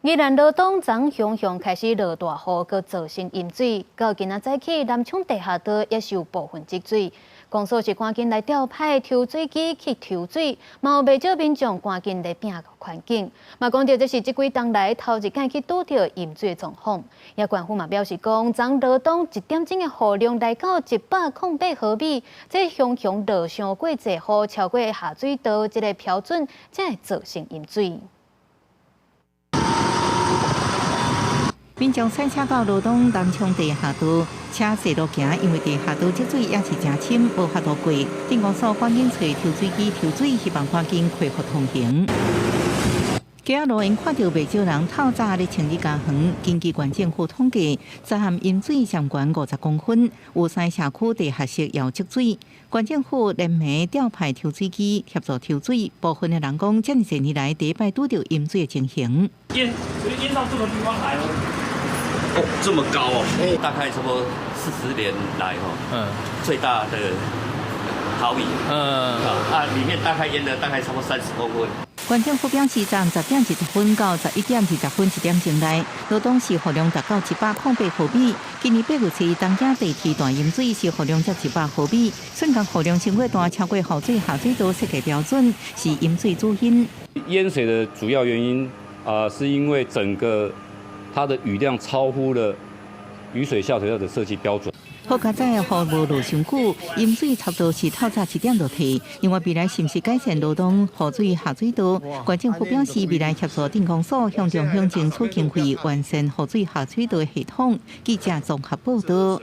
宜兰罗东昨熊熊开始落大雨，佮造成淹水。到今仔早起，南昌地下道也是有部分积水。公所是赶紧来调派抽水机去抽水，嘛有不少民众赶紧来拼环境。嘛讲到这是这几冬来头一届去拄到淹水的状况。也县府嘛表示讲，昨罗东1点钟的雨量来到108毫米，这熊熊落上过济雨，超过下水道这个标准，才会造成淹水。 民众赛车到罗东南昌地下道，车驶路行，因为地下道积水也是真深，无法度过。镇公所赶紧找抽水机抽水，希望赶紧恢复通行。街仔路因看到不少人透早咧清理家园。根据县政府统计，沙涵淹水上悬50公分，有3社区地下室也积水。县政府连暝调派抽水机协助抽水，部分的人讲，这2年来第一摆拄到淹水的情形。淹到这个地方来哦。 哦，这么高哦！大概差不多40年来最大的毫米。里面大概淹了大概差不多30公分。县政府表示，从10点20分到11点20分1点钟内，罗东市雨量达到108毫米。今年8月是东京第2大淹水，是雨量才100毫米，瞬间雨量超过大，超过雨水下水道设计标准，是淹水主因。淹水的主要原因是因为整个 它的雨量超乎了雨水下水道的设计标准。好佳在雨无落伤久，淹水差不多是透早7点落去。因为未来是不是改善罗东雨水下水道？县政府表示，未来协助镇公所向中央争取经费，完善雨水下水道系统。记者综合报道。